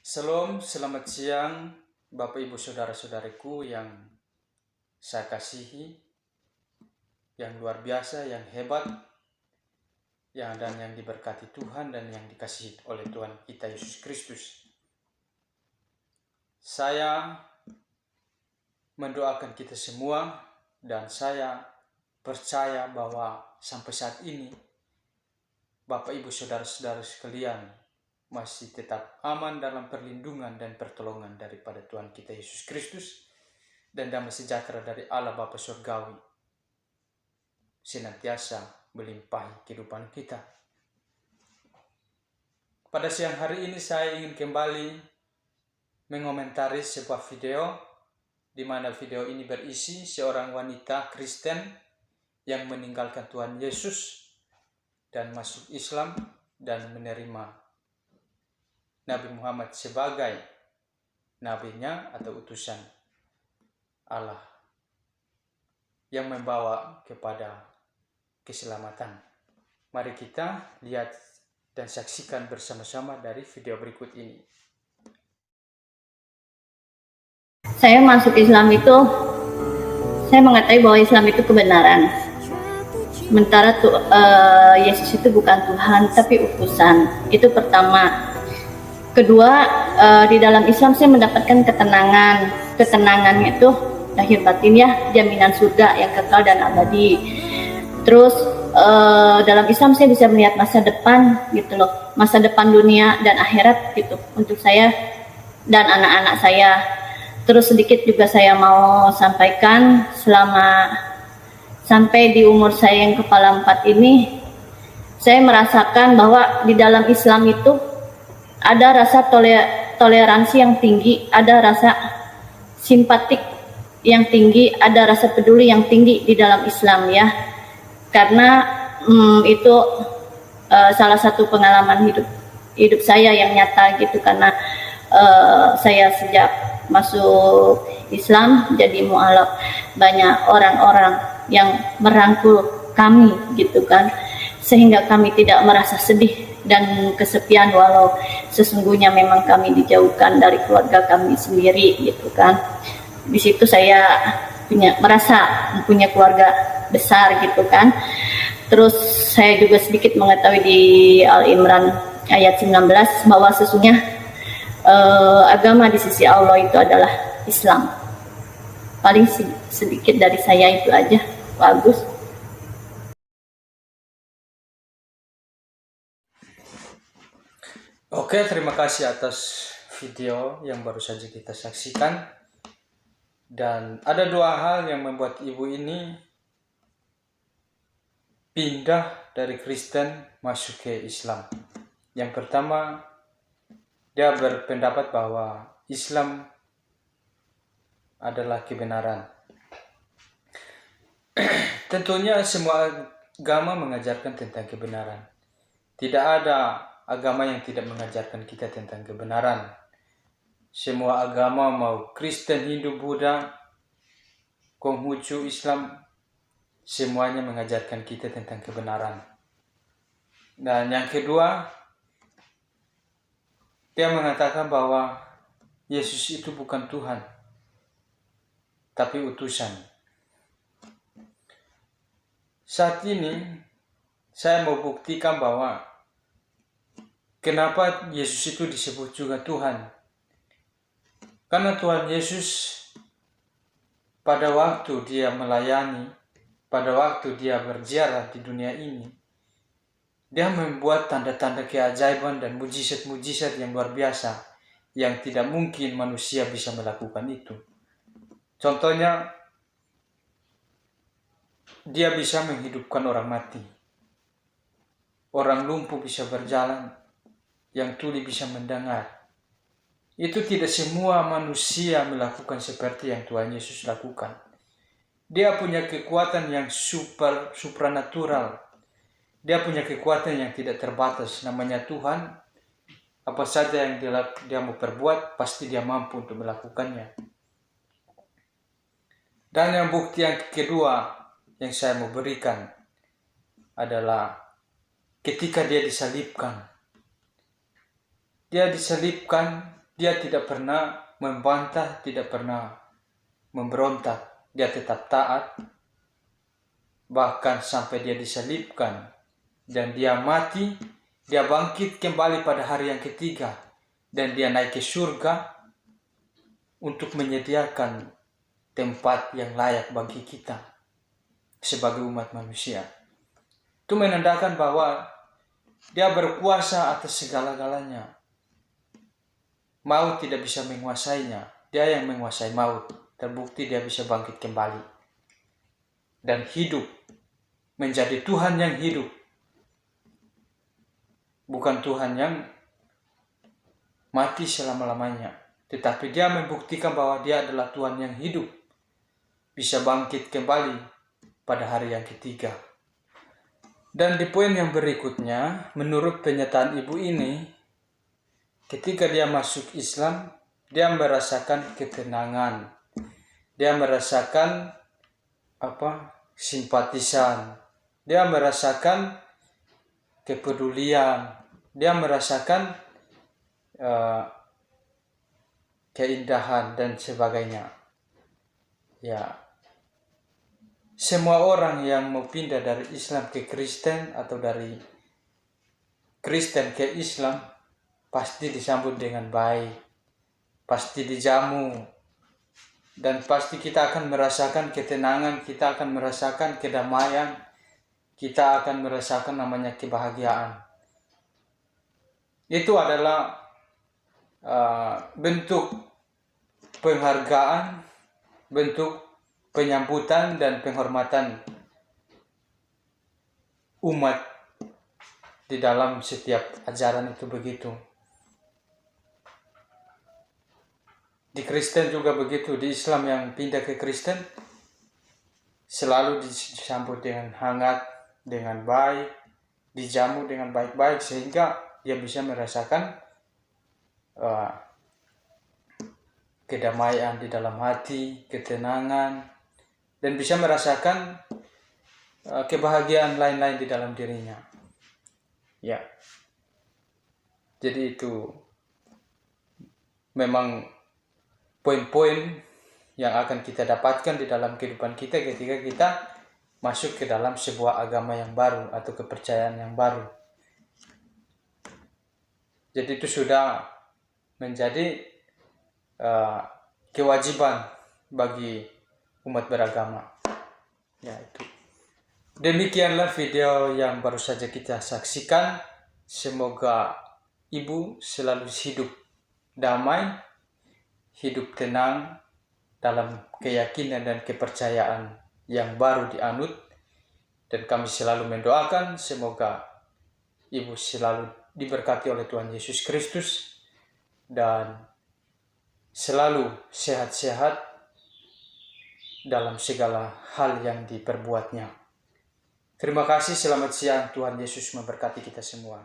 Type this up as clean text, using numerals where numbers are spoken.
Shalom, selamat siang Bapak Ibu Saudara-saudariku yang saya kasihi, yang luar biasa, yang hebat, dan yang diberkati Tuhan dan yang dikasihi oleh Tuhan kita Yesus Kristus. Saya mendoakan kita semua dan saya percaya bahwa sampai saat ini Bapak Ibu Saudara-saudara sekalian masih tetap aman dalam perlindungan dan pertolongan daripada Tuhan kita Yesus Kristus, dan damai sejahtera dari Allah Bapa Surgawi senantiasa melimpahi kehidupan kita. Pada siang hari ini saya ingin kembali mengomentari sebuah video di mana video ini berisi seorang wanita Kristen yang meninggalkan Tuhan Yesus dan masuk Islam dan menerima Nabi Muhammad sebagai nabinya atau utusan Allah yang membawa kepada keselamatan. Mari kita lihat dan saksikan bersama-sama dari video berikut ini. Saya masuk Islam itu, saya mengetahui bahwa Islam itu kebenaran. Sementara Yesus itu bukan Tuhan, tapi utusan. Itu pertama. Kedua, di dalam Islam saya mendapatkan ketenangan. Ketenangannya itu lahir batin ya, jaminan surga yang kekal dan abadi. Terus dalam Islam saya bisa melihat masa depan gitu loh, masa depan dunia dan akhirat gitu untuk saya dan anak-anak saya. Terus sedikit juga saya mau sampaikan, selama sampai di umur saya yang kepala 4 ini, saya merasakan bahwa di dalam Islam itu ada rasa toleransi yang tinggi, ada rasa simpatik yang tinggi, ada rasa peduli yang tinggi di dalam Islam ya. Karena itu salah satu pengalaman hidup saya yang nyata gitu, karena saya sejak masuk Islam jadi mualaf, banyak orang-orang yang merangkul kami gitu kan, sehingga kami tidak merasa sedih dan kesepian walau sesungguhnya memang kami dijauhkan dari keluarga kami sendiri gitu kan. Di situ saya merasa punya keluarga besar gitu kan. Terus saya juga sedikit mengetahui di Al-Imran ayat 19 bahwa sesungguhnya agama di sisi Allah itu adalah Islam. Paling sedikit dari saya itu aja, Pak Agus. Oke, terima kasih atas video yang baru saja kita saksikan. Dan ada dua hal yang membuat ibu ini pindah dari Kristen masuk ke Islam. Yang pertama, dia berpendapat bahwa Islam adalah kebenaran. Tentunya semua agama mengajarkan tentang kebenaran. Tidak ada agama yang tidak mengajarkan kita tentang kebenaran. Semua agama, mau Kristen, Hindu, Buddha, Konghucu, Islam, semuanya mengajarkan kita tentang kebenaran. Dan yang kedua, dia mengatakan bahwa Yesus itu bukan Tuhan, tapi utusan. Saat ini saya mau buktikan bahwa kenapa Yesus itu disebut juga Tuhan. Karena Tuhan Yesus pada waktu dia melayani, pada waktu dia berziarah di dunia ini, dia membuat tanda-tanda keajaiban dan mujizat-mujizat yang luar biasa yang tidak mungkin manusia bisa melakukan itu. Contohnya, dia bisa menghidupkan orang mati, orang lumpuh bisa berjalan, yang tuli bisa mendengar. Itu tidak semua manusia melakukan seperti yang Tuhan Yesus lakukan. Dia punya kekuatan yang supranatural. Dia punya kekuatan yang tidak terbatas. Namanya Tuhan, apa saja yang dia mau perbuat, pasti dia mampu untuk melakukannya. Dan yang bukti yang kedua yang saya mau berikan adalah ketika dia disalibkan. Dia disalibkan Dia tidak pernah membantah, tidak pernah memberontak. Dia tetap taat, bahkan sampai dia disalibkan dan dia mati. Dia bangkit kembali pada hari yang ketiga dan dia naik ke surga untuk menyediakan tempat yang layak bagi kita sebagai umat manusia. Itu menandakan bahwa dia berkuasa atas segala-galanya. Maut tidak bisa menguasainya. Dia yang menguasai maut. Terbukti dia bisa bangkit kembali dan hidup menjadi Tuhan yang hidup, bukan Tuhan yang mati selama-lamanya. Tetapi dia membuktikan bahwa dia adalah Tuhan yang hidup, bisa bangkit kembali pada hari yang ketiga. Dan di poin yang berikutnya, menurut pernyataan ibu ini, ketika dia masuk Islam, dia merasakan ketenangan, dia merasakan simpatisan, dia merasakan kepedulian, dia merasakan keindahan dan sebagainya. Ya, semua orang yang mau pindah dari Islam ke Kristen atau dari Kristen ke Islam pasti disambut dengan baik, pasti dijamu, dan pasti kita akan merasakan ketenangan, kita akan merasakan kedamaian, kita akan merasakan namanya kebahagiaan. Itu adalah bentuk penghargaan, bentuk penyambutan dan penghormatan umat di dalam setiap ajaran itu begitu. Di Kristen juga begitu, di Islam yang pindah ke Kristen selalu disambut dengan hangat, dengan baik, dijamu dengan baik-baik sehingga dia bisa merasakan kedamaian di dalam hati, ketenangan, dan bisa merasakan kebahagiaan lain-lain di dalam dirinya. Ya, jadi itu memang poin-poin yang akan kita dapatkan di dalam kehidupan kita ketika kita masuk ke dalam sebuah agama yang baru atau kepercayaan yang baru. Jadi itu sudah menjadi kewajiban bagi umat beragama. Ya, itu. Demikianlah video yang baru saja kita saksikan. Semoga ibu selalu hidup damai, hidup tenang dalam keyakinan dan kepercayaan yang baru dianut. Dan kami selalu mendoakan semoga ibu selalu diberkati oleh Tuhan Yesus Kristus dan selalu sehat-sehat dalam segala hal yang diperbuatnya. Terima kasih, selamat siang, Tuhan Yesus memberkati kita semua.